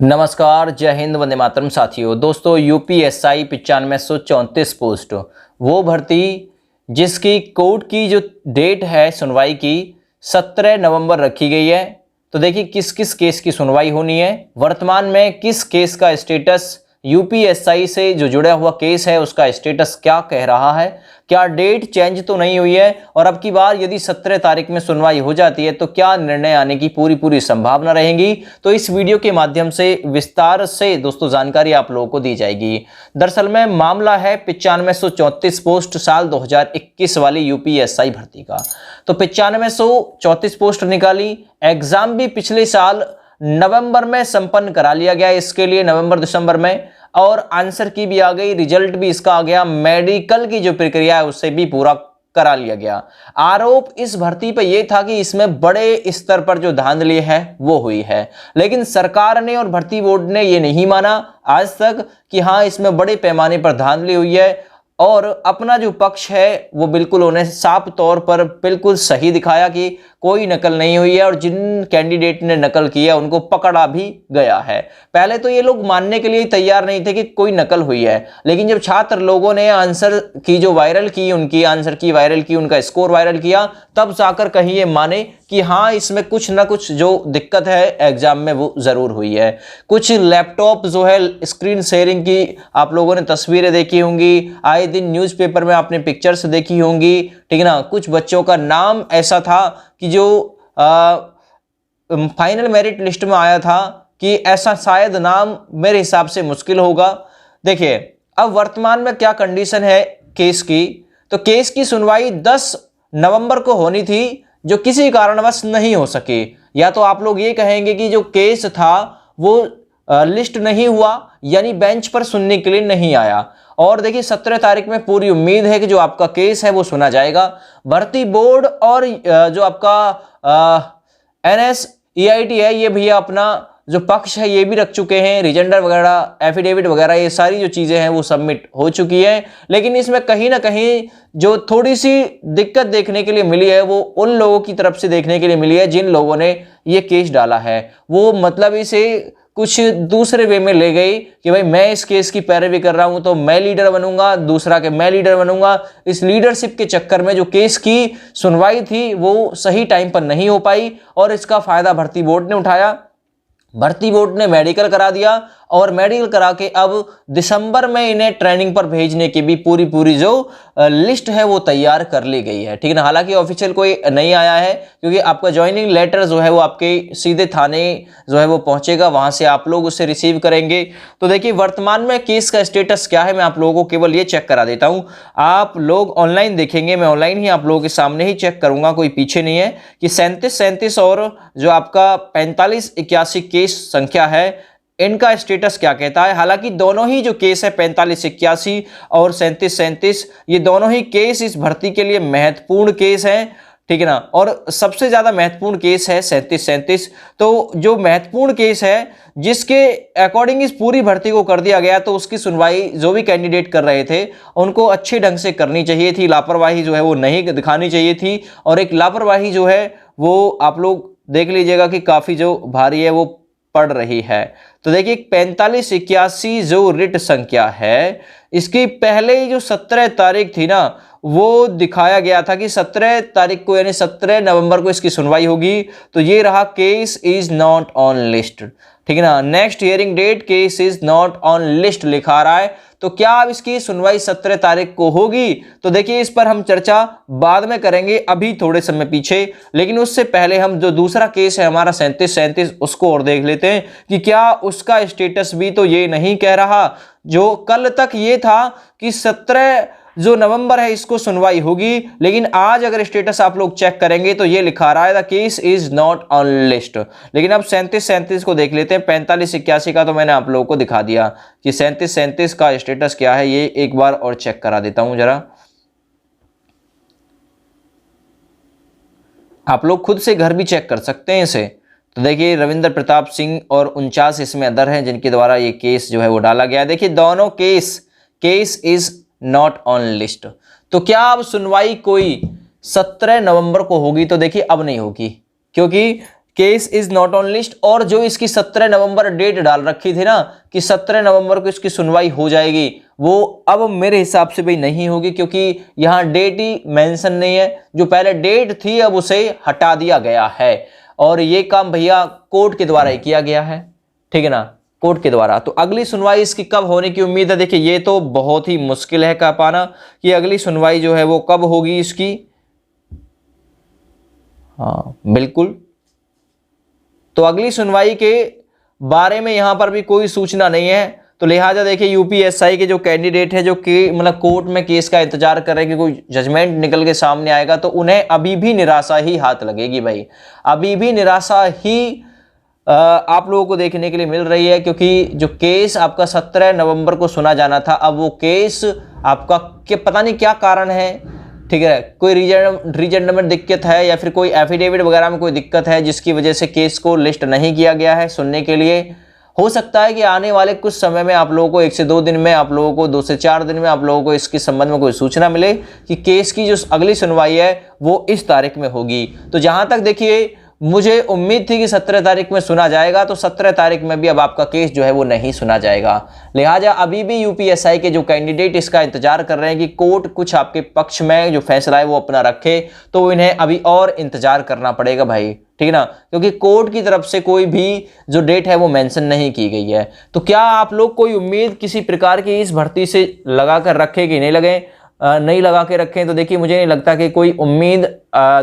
नमस्कार, जय हिंद, वंदे मातरम। साथियों, दोस्तों, यूपीएसआई 9534 पोस्ट, वो भर्ती जिसकी कोर्ट की जो डेट है सुनवाई की 17 नवंबर रखी गई है। तो देखिए किस किस केस की सुनवाई होनी है, वर्तमान में किस केस का स्टेटस, यूपीएसआई से जो जुड़ा हुआ केस है उसका स्टेटस क्या कह रहा है, क्या डेट चेंज तो नहीं हुई है, और अब की बार यदि 17 तारीख में सुनवाई हो जाती है तो क्या निर्णय आने की पूरी संभावना रहेगी। तो इस वीडियो के माध्यम से विस्तार से दोस्तों जानकारी आप लोगों को दी जाएगी। दरअसल में मामला है 9534 पोस्ट साल 2021 वाली यूपीएसआई भर्ती का। तो 9534 पोस्ट निकाली, एग्जाम भी पिछले साल नवंबर में संपन्न करा लिया गया, इसके लिए नवंबर दिसंबर में, और आंसर की भी आ गई, रिजल्ट भी इसका आ गया, मेडिकल की जो प्रक्रिया है उससे भी पूरा करा लिया गया। आरोप इस भर्ती पर यह था कि इसमें बड़े स्तर पर जो धांधली है वो हुई है, लेकिन सरकार ने और भर्ती बोर्ड ने ये नहीं माना आज तक कि हाँ इसमें बड़े पैमाने पर धांधली हुई है, और अपना जो पक्ष है वो बिल्कुल उन्हें साफ तौर पर बिल्कुल सही दिखाया कि कोई नकल नहीं हुई है, और जिन कैंडिडेट ने नकल किया उनको पकड़ा भी गया है। पहले तो ये लोग मानने के लिए तैयार नहीं थे कि कोई नकल हुई है, लेकिन जब छात्र लोगों ने आंसर की जो वायरल की, उनकी आंसर की वायरल की, उनका स्कोर वायरल किया, तब जाकर कहीं ये माने कि हाँ इसमें कुछ ना कुछ जो दिक्कत है एग्जाम में वो जरूर हुई है। कुछ लैपटॉप जो है स्क्रीन शेयरिंग की आप लोगों ने तस्वीरें देखी होंगी, आए दिन न्यूज़पेपर में आपने पिक्चर्स देखी होंगी, ठीक है ना। कुछ बच्चों का नाम ऐसा था कि जो फाइनल मेरिट लिस्ट में आया था कि ऐसा शायद नाम मेरे हिसाब से मुश्किल होगा। देखिए अब वर्तमान में क्या कंडीशन है केस की, तो केस की सुनवाई 10 नवंबर को होनी थी, जो किसी कारणवश नहीं हो सकी। या तो आप लोग ये कहेंगे कि जो केस था वो लिस्ट नहीं हुआ, यानी बेंच पर सुनने के लिए नहीं आया। और देखिए 17 तारीख में पूरी उम्मीद है कि जो आपका केस है वो सुना जाएगा। भर्ती बोर्ड और जो आपका NSEIT है, ये भैया अपना जो पक्ष है ये भी रख चुके हैं, रिजेंडर वगैरह, एफिडेविट वगैरह, ये सारी जो चीजें हैं वो सबमिट हो चुकी है। लेकिन इसमें कहीं ना कहीं जो थोड़ी सी दिक्कत देखने के लिए मिली है वो उन लोगों की तरफ से देखने के लिए मिली है जिन लोगों ने ये केस डाला है। वो मतलब इसे कुछ दूसरे वे में ले गई कि भाई मैं इस केस की पैरवी कर रहा हूं तो मैं लीडर बनूंगा, दूसरा के मैं लीडर बनूंगा। इस लीडरशिप के चक्कर में जो केस की सुनवाई थी वो सही टाइम पर नहीं हो पाई, और इसका फायदा भर्ती बोर्ड ने उठाया। भर्ती बोर्ड ने मेडिकल करा दिया, और मेडिकल करा के अब दिसंबर में इन्हें ट्रेनिंग पर भेजने की भी पूरी जो लिस्ट है वो तैयार कर ली गई है, ठीक है ना। हालांकि ऑफिशियल कोई नहीं आया है, क्योंकि आपका ज्वाइनिंग लेटर जो है वो आपके सीधे थाने जो है वो पहुंचेगा, वहां से आप लोग उसे रिसीव करेंगे। तो देखिए वर्तमान में केस का स्टेटस क्या है, मैं आप लोगों को केवल ये चेक करा देता हूं। आप लोग ऑनलाइन देखेंगे, मैं ऑनलाइन ही आप लोगों के सामने ही चेक करूंगा, कोई पीछे नहीं है, कि 37 और जो आपका 4581 केस संख्या है इनका स्टेटस क्या कहता है। हालांकि दोनों ही जो केस है 4581 और 37 ये दोनों ही केस इस भर्ती के लिए महत्वपूर्ण केस है, ठीक है ना। और सबसे ज्यादा महत्वपूर्ण केस है 37। तो जो महत्वपूर्ण केस है जिसके अकॉर्डिंग इस पूरी भर्ती को कर दिया गया, तो उसकी सुनवाई जो भी कैंडिडेट कर रहे थे उनको अच्छे ढंग से करनी चाहिए थी, लापरवाही जो है वो नहीं दिखानी चाहिए थी। और एक लापरवाही जो है वो आप लोग देख लीजिएगा कि काफी जो भारी है वो पड़ रही है। तो देखिए 4581 जो रिट संख्या है, इसकी पहले ही जो 17 तारीख थी ना, वो दिखाया गया था कि 17 तारीख को यानी 17 नवंबर को इसकी सुनवाई होगी। तो ये रहा, case is not on list, ठीक है ना। Next hearing date case is not on list लिखा रहा है। तो क्या अब इसकी सुनवाई 17 तारीख को होगी? तो देखिए इस पर हम चर्चा बाद में करेंगे, अभी थोड़े समय पीछे। लेकिन उससे पहले हम जो दूसरा केस है हमारा 37 उसको और देख लेते हैं कि क्या उसका स्टेटस भी तो ये नहीं कह रहा। जो कल तक ये था कि 17 जो नवंबर है इसको सुनवाई होगी, लेकिन आज अगर स्टेटस आप लोग चेक करेंगे तो ये लिखा रहा है the case is not on list. लेकिन अब 37 को देख लेते हैं। 4581 का तो मैंने आप लोगों को दिखा दिया कि 37 का स्टेटस क्या है, ये एक बार और चेक करा देता हूं जरा। आप लोग खुद से घर भी चेक कर सकते हैं इसे। तो देखिए रविंद्र प्रताप सिंह और 49 इसमें अदर हैं जिनके द्वारा ये केस जो है वो डाला गया। देखिए दोनों case is not on list. तो क्या अब सुनवाई कोई 17 नवंबर को होगी? तो देखिए अब नहीं होगी, क्योंकि case is not on list, और जो इसकी 17 नवंबर डेट डाल रखी थी ना कि 17 नवंबर को इसकी सुनवाई हो जाएगी, वो अब मेरे हिसाब से भाई नहीं होगी, क्योंकि यहाँ डेट ही मेंशन नहीं है। जो पहले डेट थी अब उसे हटा दिया गया है, और ये काम भैया कोर्ट के द्वारा ही किया गया है, ठीक है ना, कोर्ट के द्वारा। तो अगली सुनवाई इसकी कब होने की उम्मीद है? देखिए ये तो बहुत ही मुश्किल है कह पाना कि अगली सुनवाई जो है वो कब होगी इसकी। हाँ बिल्कुल, तो अगली सुनवाई के बारे में यहां पर भी कोई सूचना नहीं है। तो लिहाजा देखिए यूपीएससी के जो कैंडिडेट है, जो कि मतलब कोर्ट में केस का इंतजार कर रहे हैं कि कोई जजमेंट निकल के सामने आएगा, तो उन्हें अभी भी निराशा ही हाथ लगेगी भाई, अभी भी निराशा ही आप लोगों को देखने के लिए मिल रही है। क्योंकि जो केस आपका 17 नवंबर को सुना जाना था, अब वो केस आपका पता नहीं क्या कारण है, ठीक है, कोई रीजन में दिक्कत है या फिर कोई एफिडेविट वगैरह में कोई दिक्कत है जिसकी वजह से केस को लिस्ट नहीं किया गया है सुनने के लिए। हो सकता है कि आने वाले कुछ समय में आप लोगों को 1 से 2 दिन में, आप लोगों को 2 से 4 दिन में आप लोगों को इसके संबंध में कोई सूचना मिले कि केस की जो अगली सुनवाई है वो इस तारीख में होगी। तो जहां तक देखिए मुझे उम्मीद थी कि 17 तारीख में सुना जाएगा, तो 17 तारीख में भी अब आपका केस जो है वो नहीं सुना जाएगा। लिहाजा अभी भी यूपीएससी के जो कैंडिडेट इसका इंतजार कर रहे हैं कि कोर्ट कुछ आपके पक्ष में जो फैसला है वो अपना रखे, तो इन्हें अभी और इंतजार करना पड़ेगा भाई, ठीक है ना, क्योंकि कोर्ट की तरफ से कोई भी जो डेट है वो मेंशन नहीं की गई है। तो क्या आप लोग कोई उम्मीद किसी प्रकार की इस भर्ती से लगा कर रखे कि नहीं लगे, नहीं लगा के रखें? तो देखिए मुझे नहीं लगता कि कोई उम्मीद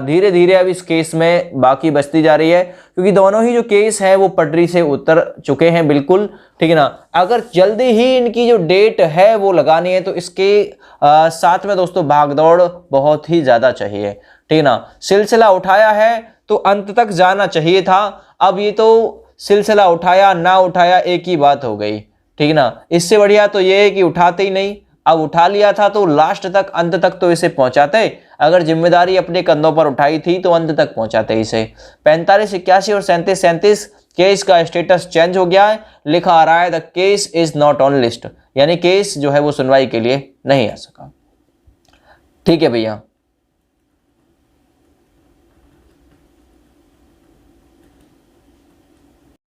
धीरे धीरे अब इस केस में बाकी बचती जा रही है, क्योंकि दोनों ही जो केस हैं वो पटरी से उतर चुके हैं बिल्कुल, ठीक है ना। अगर जल्दी ही इनकी जो डेट है वो लगानी है तो इसके साथ में दोस्तों भागदौड़ बहुत ही ज़्यादा चाहिए, ठीक है ना। सिलसिला उठाया है तो अंत तक जाना चाहिए था। अब ये तो सिलसिला उठाया ना उठाया एक ही बात हो गई, ठीक है ना। इससे बढ़िया तो ये है कि उठाते ही नहीं, अब उठा लिया था तो लास्ट तक, अंत तक तो इसे पहुंचाते। अगर जिम्मेदारी अपने कंधों पर उठाई थी तो अंत तक पहुंचाते इसे। 45, 81 और 37, 37 केस का स्टेटस चेंज हो गया है, लिखा आ रहा है the case is not on list, यानी केस जो है वो सुनवाई के लिए नहीं आ सका, ठीक है भैया।